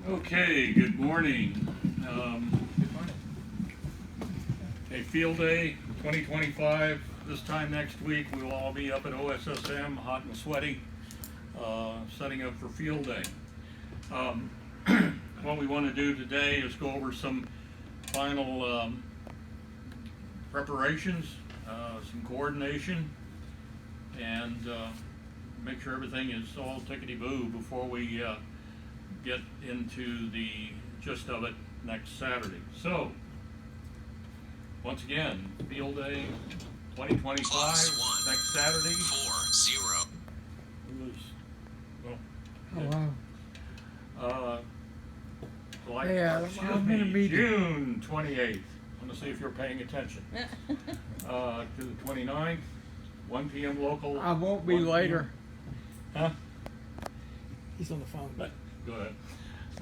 Okay, good morning. A field day 2025. This time next week, we will all be up at OSSM, hot and sweaty, setting up for field day. What we want to do today is go over some final preparations, some coordination, and make sure everything is all tickety-boo before we get into the gist of it next Saturday. So, once again, field day 2025 next Saturday. 4-0. It was, well, Oh, wow. Excuse me, June 28th. I'm gonna see if you're paying attention. To the 29th, 1 p.m. local. I won't be 1 p.m. later. Huh? He's on the phone. Go ahead.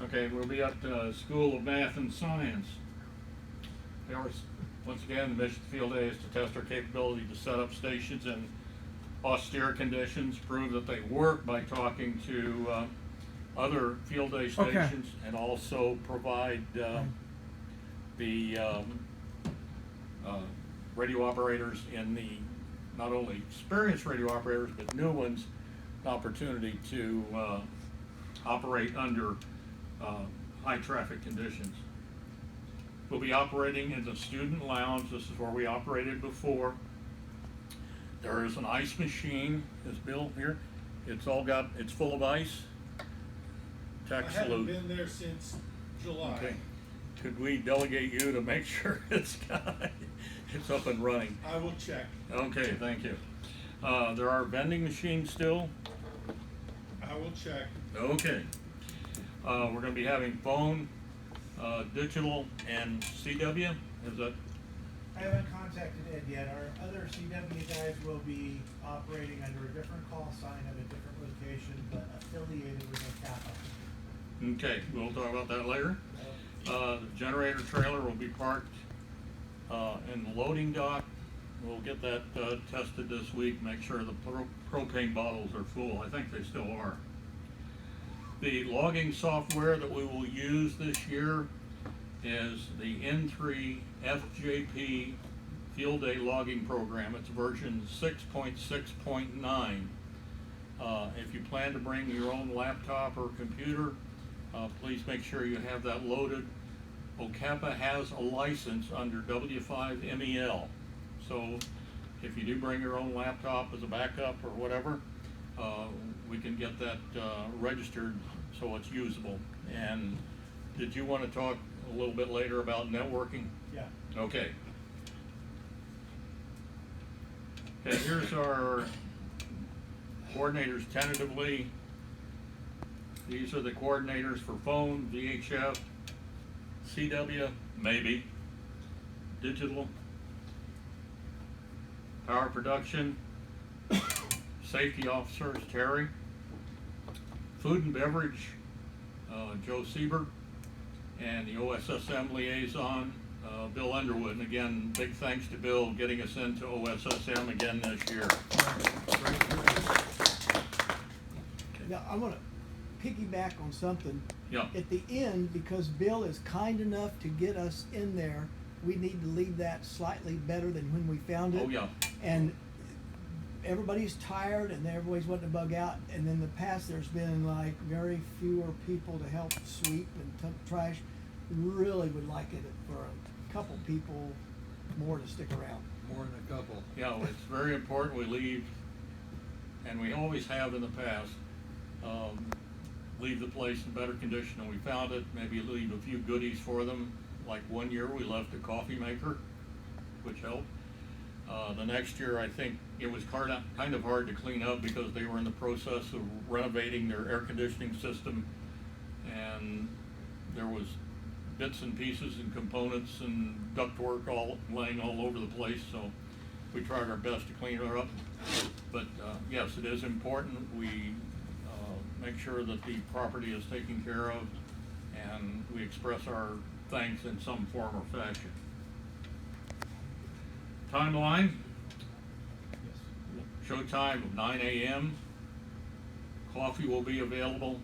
Okay, we'll be at the School of Math and Science. Once again, the mission of the field day is to test our capability to set up stations in austere conditions, prove that they work by talking to other field day stations, and also provide the radio operators in the, not only experienced radio operators, but new ones, an opportunity to operate under high traffic conditions. We'll be operating in the student lounge. This is where we operated before. There is an ice machine, is Bill here? It's full of ice. I haven't been there since July. Okay. Could we delegate you to make sure it's up and running? I will check. Okay, thank you. There are vending machines still. I will check. Okay. We're going to be having phone, digital, and CW. Is that? I haven't contacted Ed yet. Our other CW guys will be operating under a different call sign at a different location, but affiliated with OCAPA. Okay, we'll talk about that later. The generator trailer will be parked in the loading dock. We'll get that tested this week, make sure the propane bottles are full. I think they still are. The logging software that we will use this year is the N3 FJP Field Day Logging Program. It's version 6.6.9. If you plan to bring your own laptop or computer, please make sure you have that loaded. OCAPA has a license under W5MEL. So if you do bring your own laptop as a backup or whatever, we can get that registered so it's usable. And did you want to talk a little bit later about networking? Yeah. Okay. Okay, here's our coordinators tentatively. These are the coordinators for phone, VHF, CW, maybe, digital, power production, safety officers, Terry, food and beverage, Joe Siebert, and the OSSM liaison, Bill Underwood. And again, big thanks to Bill getting us into OSSM again this year. Now, I want to piggyback on something. Yeah. At the end, because Bill is kind enough to get us in there, we need to leave that slightly better than when we found it. Oh, yeah. And everybody's tired and everybody's wanting to bug out. And in the past, there's been like very fewer people to help sweep and dump trash. Really would like it for a couple people more to stick around. More than a couple. Yeah, well, it's very important we leave, and we always have in the past, leave the place in better condition than we found it, maybe leave a few goodies for them. Like one year we left a coffee maker, which helped. The next year I think it was kind of hard to clean up because they were in the process of renovating their air conditioning system, and there was bits and pieces and components and ductwork all laying all over the place, so we tried our best to clean her up. But yes, it is important we make sure that the property is taken care of, and we express our thanks in some form or fashion. Timeline, show time of 9 a.m. Coffee will be available.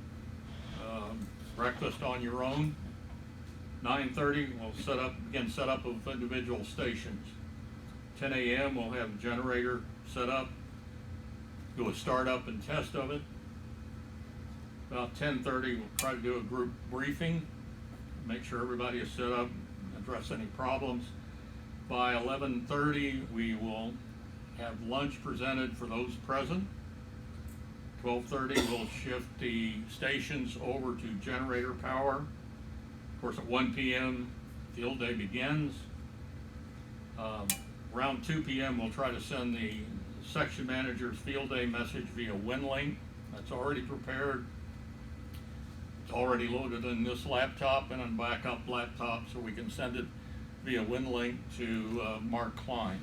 breakfast on your own. 9:30, we'll begin setup of individual stations. 10 a.m. we'll have generator set up, do a startup and test of it. About 10:30, we'll try to do a group briefing, make sure everybody is set up, address any problems. By 11:30, we will have lunch presented for those present. 12:30, we'll shift the stations over to generator power. Of course, at 1 p.m., field day begins. Around 2 p.m., we'll try to send the section manager's field day message via WinLink. That's already prepared. It's already loaded in this laptop and on backup laptop, so we can send it via WinLink to Mark Klein.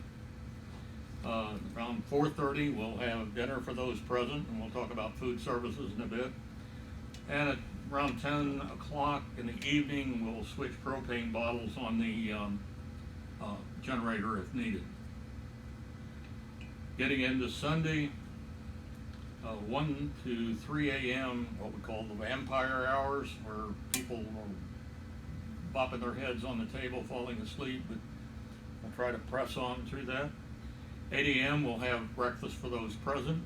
Around 4:30, we'll have dinner for those present, and we'll talk about food services in a bit. And at around 10 o'clock in the evening, we'll switch propane bottles on the generator if needed. Getting into Sunday, 1 to 3 a.m., what we call the vampire hours, where people are bopping their heads on the table, falling asleep, but we'll try to press on through that. 8 a.m. we'll have breakfast for those present.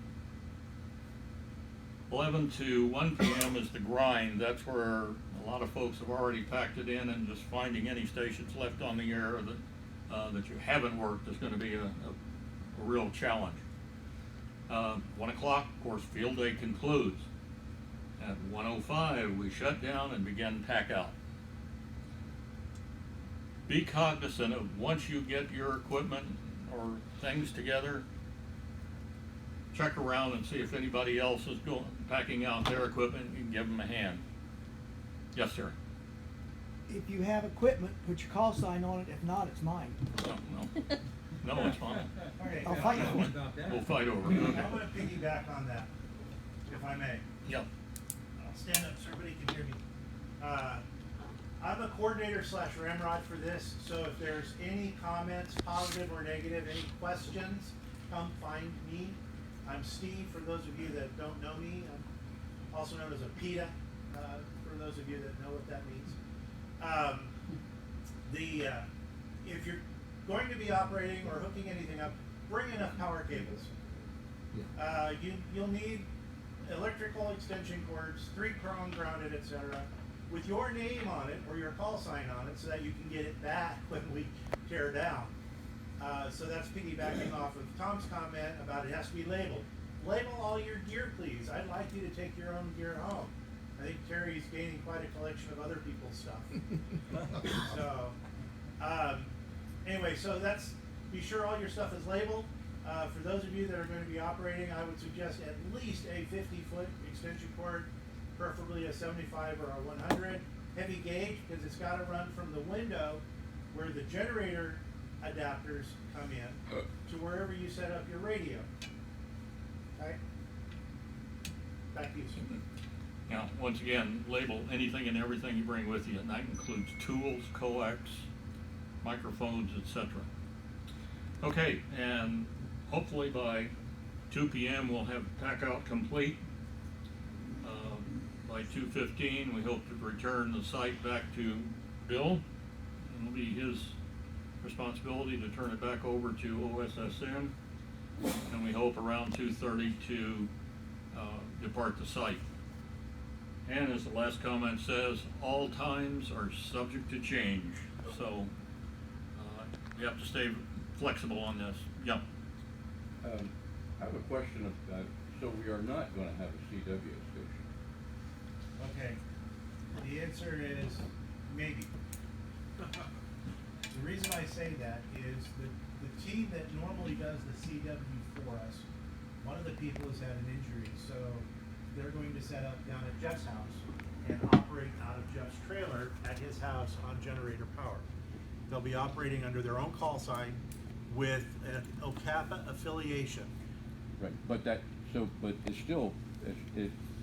11 to 1 p.m. is the grind. That's where a lot of folks have already packed it in, and just finding any stations left on the air that you haven't worked is going to be a real challenge. 1 o'clock, of course, field day concludes. At 1:05, we shut down and begin pack out. Be cognizant of, once you get your equipment or things together, check around and see if anybody else is packing out their equipment. You can give them a hand. Yes, sir. If you have equipment, put your call sign on it. If not, it's mine. No, it's fine. Okay, I'll fight for it. We'll fight over it. I'm Okay. gonna piggyback on that, if I may. Yep. I'll stand up so everybody can hear me. I'm a coordinator / ramrod for this, so if there's any comments, positive or negative, any questions, come find me. I'm Steve, for those of you that don't know me. I'm also known as a PETA, for those of you that know what that means. If you're going to be operating or hooking anything up, bring enough power cables. You'll need electrical extension cords, 3-prong grounded, etc., with your name on it or your call sign on it, so that you can get it back when we tear down. So that's piggybacking off of Tom's comment about it has to be labeled. Label all your gear, please. I'd like you to take your own gear home. I think Terry's gaining quite a collection of other people's stuff. So, anyway, so be sure all your stuff is labeled. For those of you that are going to be operating, I would suggest at least a 50-foot extension cord, preferably a 75 or a 100. Heavy gauge, because it's got to run from the window where the generator adapters come in to wherever you set up your radio. Okay? Back to you, sir. Now, once again, label anything and everything you bring with you, and that includes tools, coax, microphones, etc. Okay, and hopefully by 2 p.m. we'll have pack out complete. By 2:15, we hope to return the site back to Bill. It'll be his responsibility to turn it back over to OSSM, and we hope around 2:30 to depart the site. And as the last comment says, all times are subject to change, so you have to stay flexible on this. Yep. I have a question of, so we are not going to have a CW station? Okay, the answer is maybe. The reason I say that is the team that normally does the CW for us, one of the people has had an injury, so they're going to set up down at Jeff's house and operate out of Jeff's trailer at his house on generator power. They'll be operating under their own call sign with an OCAPA affiliation. Right, but it's still,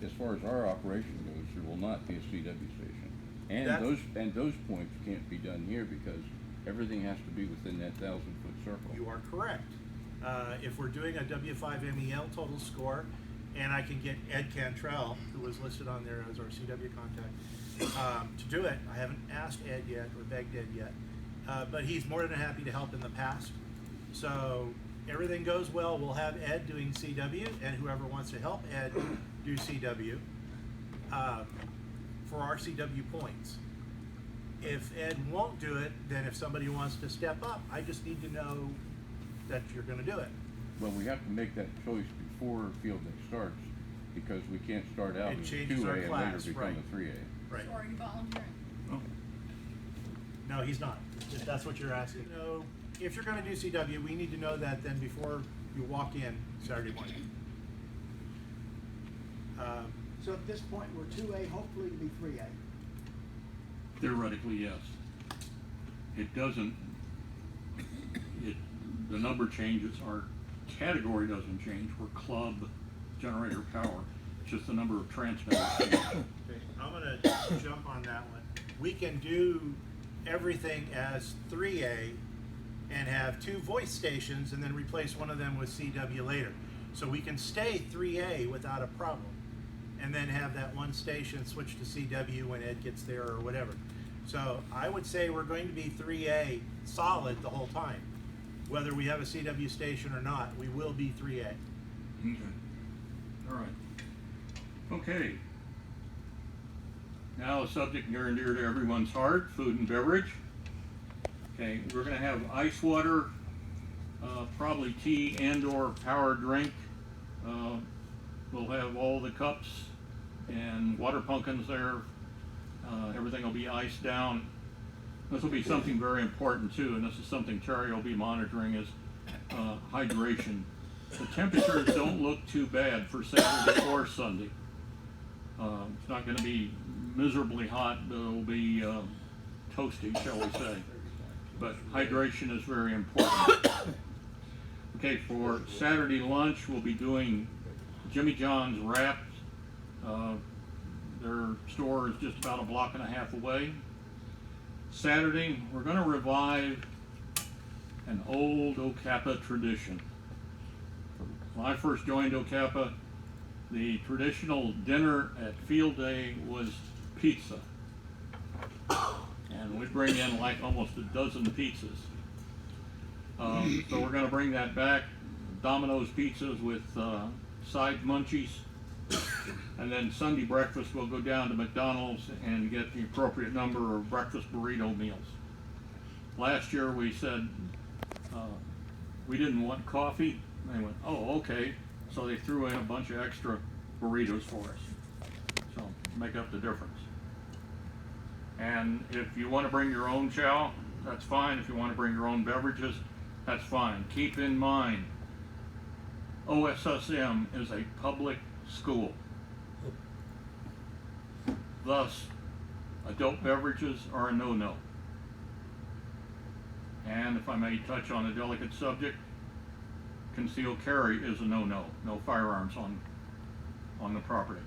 as far as our operation goes, there will not be a CW station. And those points can't be done here because everything has to be within that 1,000-foot circle. You are correct. If we're doing a W5MEL total score, and I can get Ed Cantrell, who was listed on there as our CW contact, to do it. I haven't asked Ed yet or begged Ed yet, but he's more than happy to help in the past. So everything goes well, we'll have Ed doing CW, and whoever wants to help Ed do CW for our CW points. If Ed won't do it, then if somebody wants to step up, I just need to know that you're going to do it. Well, we have to make that choice before field day starts, because we can't start out It as changes 2A our and class, later become right. a 3A. Right. So are you volunteering? Oh, No, he's not. If that's what you're asking. No, if you're going to do CW, we need to know that then before you walk in Saturday morning. So at this point, we're 2A, hopefully to be 3A. theoretically, yes. It doesn't, the number changes, our category doesn't change, we're club generator power, it's just the number of transmitters. Okay, I'm gonna jump on that one. We can do everything as 3A and have 2 voice stations and then replace one of them with CW later. So we can stay 3A without a problem and then have that one station switch to CW when Ed gets there or whatever. So I would say we're going to be 3A solid the whole time. Whether we have a CW station or not, we will be 3A. Okay, all right. Okay. Now a subject near and dear to everyone's heart, food and beverage. Okay, we're gonna have ice water, probably tea and or power drink. We'll have all the cups and water pumpkins there. Everything will be iced down. This will be something very important too, and this is something Terry will be monitoring, is hydration. The temperatures don't look too bad for Saturday or Sunday. It's not going to be miserably hot, but it'll be toasty, shall we say. But hydration is very important. Okay, for Saturday lunch, we'll be doing Jimmy John's wraps. Their store is just about a block and a half away. Saturday, we're going to revive an old OCAPA tradition. When I first joined OCAPA, the traditional dinner at field day was pizza. And we'd bring in like almost a dozen pizzas. So we're going to bring that back. Domino's pizzas with side munchies. And then Sunday breakfast, we'll go down to McDonald's and get the appropriate number of breakfast burrito meals. Last year we said we didn't want coffee. They went, oh, okay. So they threw in a bunch of extra burritos for us. So make up the difference. And if you want to bring your own chow, that's fine. If you want to bring your own beverages, that's fine. Keep in mind, OSSM is a public school. Thus, adult beverages are a no-no. And if I may touch on a delicate subject, concealed carry is a no-no. No firearms on the property.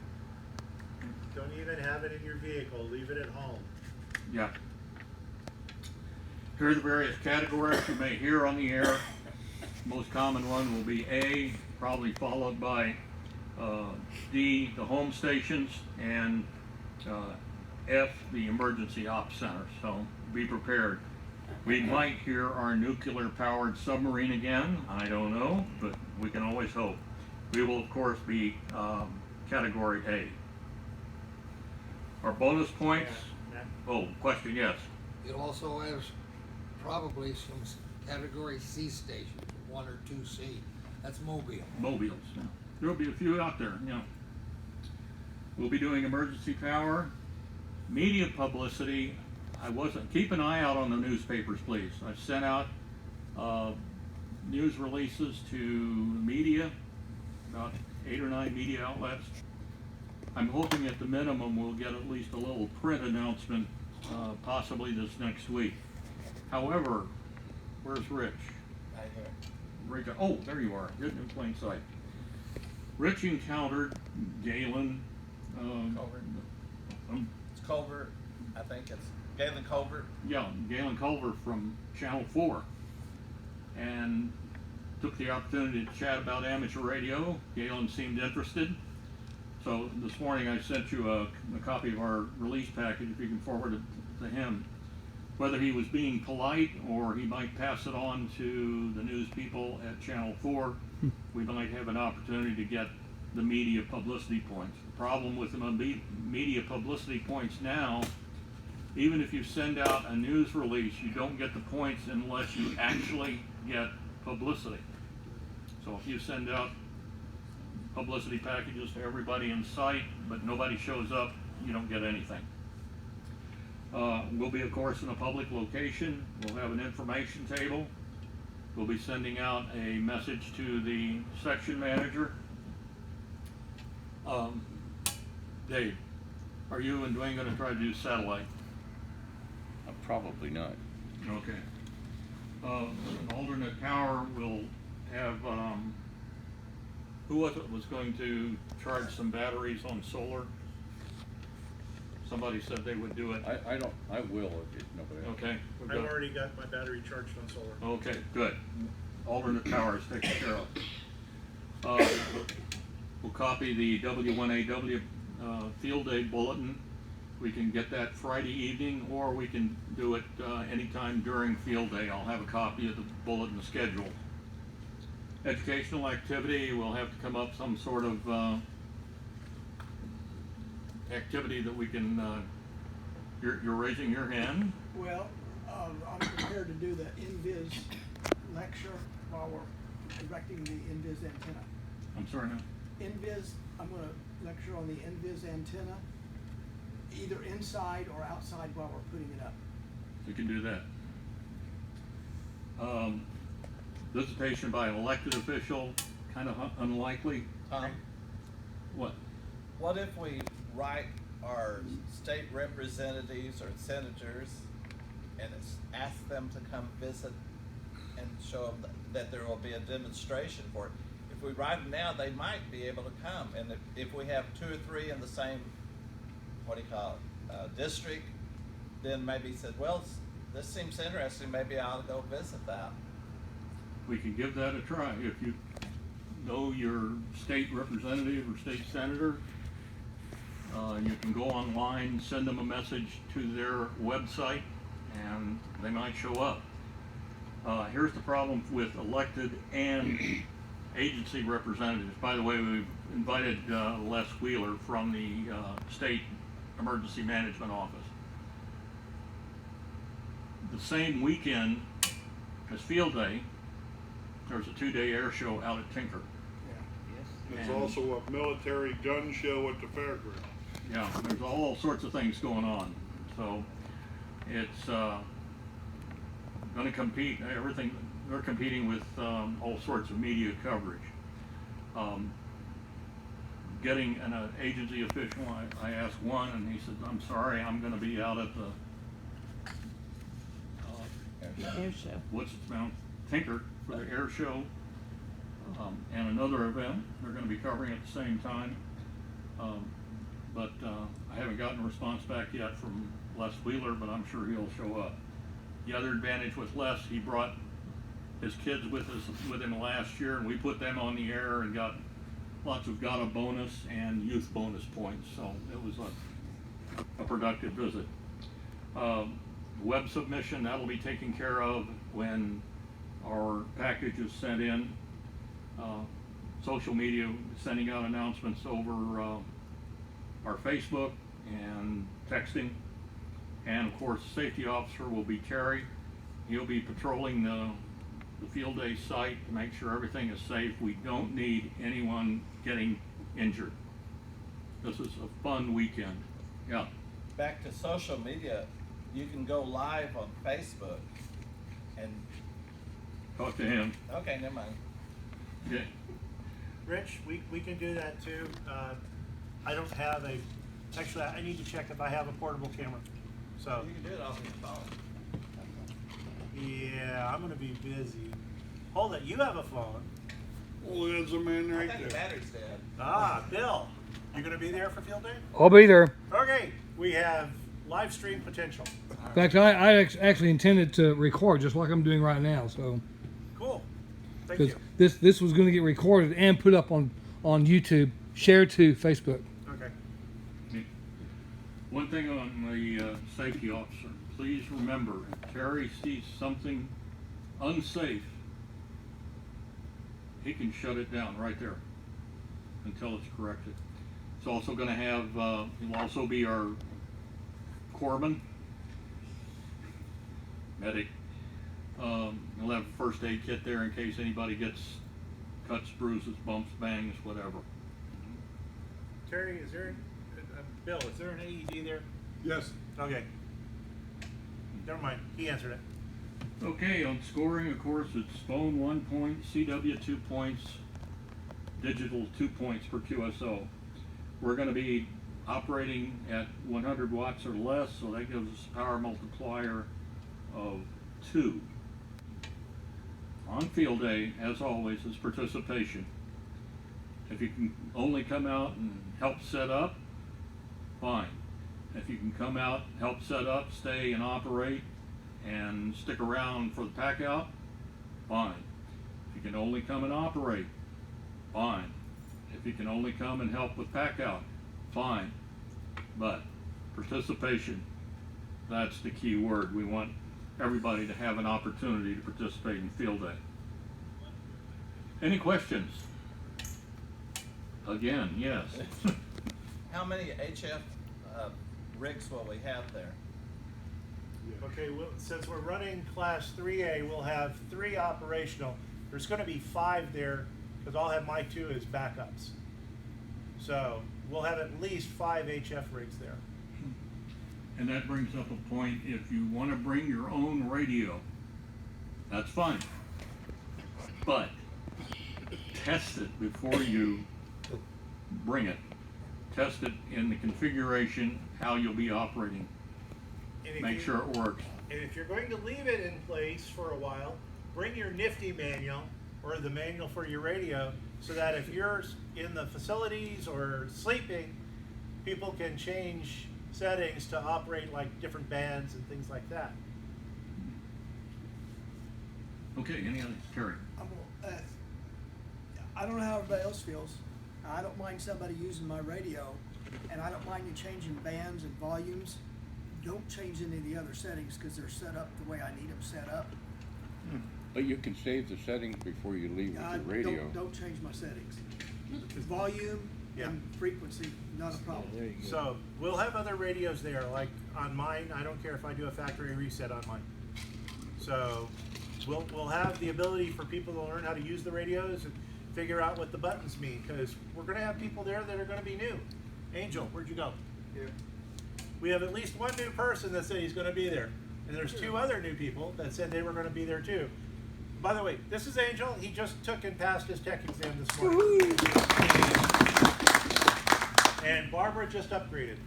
Don't even have it in your vehicle, leave it at home. Yeah. Here are the various categories you may hear on the air. Most common one will be A, probably followed by D, the home stations, and F, the emergency ops center. So be prepared. We might hear our nuclear-powered submarine again. I don't know, but we can always hope. We will, of course, be category A. Our bonus points. Oh, question, yes. It also has probably some category C stations, 1 or 2C. That's mobile. Mobiles. Yeah. There'll be a few out there, you know. We'll be doing emergency power, media publicity. Keep an eye out on the newspapers, please. I've sent out news releases to media, about 8 or 9 media outlets. I'm hoping at the minimum we'll get at least a little print announcement, possibly this next week. However, where's Rich? Rick, oh, there you are, hidden in plain sight. Rich encountered Galen. Culver. It's Culver, I think it's Galen Culver. Yeah, Galen Culver from Channel 4. And took the opportunity to chat about amateur radio. Galen seemed interested. So this morning I sent you a copy of our release package, if you can forward it to him. Whether he was being polite or he might pass it on to the news people at Channel 4, we might have an opportunity to get the media publicity points. The problem with the media publicity points now, even if you send out a news release, you don't get the points unless you actually get publicity. So if you send out publicity packages to everybody in sight, but nobody shows up, you don't get anything. We'll be, of course, in a public location. We'll have an information table. We'll be sending out a message to the section manager. Dave, are you and Dwayne going to try to do satellite? Probably not. Okay. An alternate power will have, who was it was going to charge some batteries on solar? Somebody said they would do it. I will if nobody else. Okay. we've I've got- already got my battery charged on solar. Okay, good. Alternate power is taken care of. We'll copy the W1AW field day bulletin. We can get that Friday evening, or we can do it anytime during field day. I'll have a copy of the bulletin schedule. Educational activity, we'll have to come up some sort of activity that we can, you're raising your hand? Well, I'm prepared to do the InViz lecture while we're erecting the InViz antenna. I'm sorry, no? InViz, I'm gonna lecture on the InViz antenna, either inside or outside while we're putting it up. We can do that. Visitation by an elected official, kind of unlikely. What? What if we write our state representatives or senators and ask them to come visit and show them that there will be a demonstration for it? If we write them now, they might be able to come. And if we have 2 or 3 in the same, district, then maybe said, well, this seems interesting, maybe I ought to go visit that. We can give that a try. If you know your state representative or state senator, you can go online, send them a message to their website, and they might show up. Here's the problem with elected and agency representatives. By the way, we've invited Les Wheeler from the State Emergency Management Office. The same weekend as Field Day, there's a 2-day air show out at Tinker. There's And- also a military gun show at the fairground. Yeah, there's all sorts of things going on. So it's going to compete, everything, they're competing with all sorts of media coverage. Getting an agency official, I asked one and he said, I'm sorry, I'm going to be out at the Air show. what's its Mount Tinker for the air show, and another event. They're going to be covering at the same time. But I haven't gotten a response back yet from Les Wheeler, but I'm sure he'll show up. The other advantage with Les, he brought his kids with him last year, and we put them on the air and got lots of GATA bonus and youth bonus points. So it was a productive visit. Web submission, that'll be taken care of when our package is sent in. Social media, sending out announcements over our Facebook and texting. And of course, safety officer will be Terry. He'll be patrolling the field day site to make sure everything is safe. We don't need anyone getting injured. This is a fun weekend. Yeah. Back to social media, you can go live on Facebook and, Talk to him. okay, never mind. Yeah. Rich, we can do that too. I don't have actually, I need to check if I have a portable camera. So, You can do it off your phone. yeah, I'm gonna be busy. Hold it, you have a phone. Well, there's a man I right think the there. battery's dead. Ah, Bill, you gonna be there for field day? I'll be there. Okay, we have live stream potential. In fact, I actually intended to record just like I'm doing right now. So, Cool, thank because you. this was going to get recorded and put up on YouTube, shared to Facebook. One thing on the safety officer, please remember, if Terry sees something unsafe, he can shut it down right there until it's corrected. It's also gonna have, he'll also be our corpsman, medic. He'll have a first aid kit there in case anybody gets cuts, bruises, bumps, bangs, whatever. Terry, is there, Bill, is there an AED there? Yes. Okay. Never mind, he answered it. Okay, on scoring, of course, it's phone 1 point, CW 2 points, digital 2 points per QSO. We're going to be operating at 100 watts or less, so that gives us a power multiplier of 2. On field day, as always, is participation. If you can only come out and help set up, fine. If you can come out, help set up, stay and operate, and stick around for the pack out, fine. If you can only come and operate, fine. If you can only come and help with pack out, fine. But participation, that's the key word. We want everybody to have an opportunity to participate in field day. Any questions? Again, yes. How many HF rigs will we have there? Okay, well, since we're running class 3A, we'll have 3 operational. There's gonna be 5 there, because I'll have my 2 as backups. So, we'll have at least 5 HF rigs there. And that brings up a point, if you want to bring your own radio, that's fine. But test it before you bring it. Test it in the configuration, how you'll be operating. And if Make you- sure it works. And if you're going to leave it in place for a while, bring your nifty manual or the manual for your radio, so that if you're in the facilities or sleeping, people can change settings to operate like different bands and things like that. Okay, any other, Terry? I don't know how everybody else feels. I don't mind somebody using my radio, and I don't mind you changing bands and volumes. Don't change any of the other settings, because they're set up the way I need them set up. But you can save the settings before you leave with your radio. Don't change my settings. Volume Yeah. and frequency, not a problem. So we'll have other radios there, like on mine. I don't care if I do a factory reset on mine. So we'll have the ability for people to learn how to use the radios and figure out what the buttons mean, because we're going to have people there that are going to be new. Angel, where'd you go? Here. We have at least one new person that said he's going to be there, and there's 2 other new people that said they were going to be there too. By the way, this is Angel. He just took and passed his tech exam this morning. And Barbara just upgraded.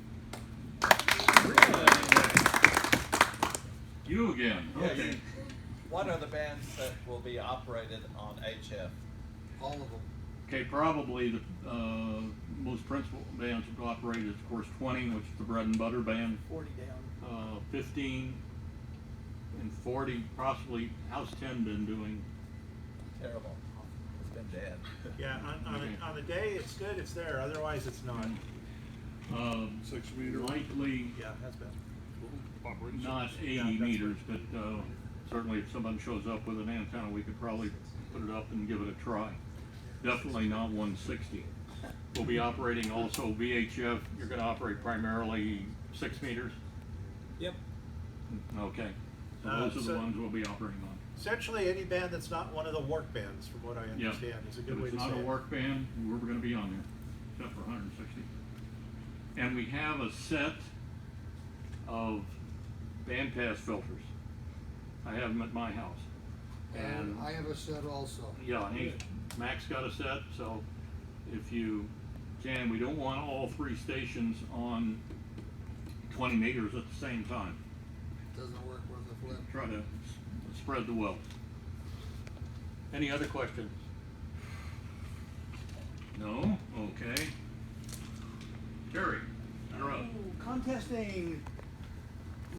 You again, Yeah, okay. What are the bands that will be operated on HF? All of them. Okay, probably the most principal bands that operate is, of course, 20, which is the bread and butter band. 40 down. 15 and 40, possibly. How's 10 been doing? Terrible. It's been dead. Yeah, on the day it's good, it's there. Otherwise, it's not. 6 meter. Likely Yeah, that's bad. not 80 Yeah, that's meters, but certainly if someone shows up with an antenna, we could probably put it up and give it a try. Definitely not 160. We'll be operating also VHF. You're going to operate primarily 6 meters? Yep. Okay. So those are the so- ones we'll be operating on. Essentially, any band that's not one of the work bands, from what I Yeah. understand, is a good If way it's to say not a it. work band, we're going to be on there, except for 160. And we have a set of bandpass filters. I have them at my house. And I have a set also. Yeah, and Mac's got a set, so if you can, we don't want all 3 stations on 20 meters at the same time. Doesn't work with the flip. Try to spread the wealth. Any other questions? No? Okay. Jerry, you're up. Contesting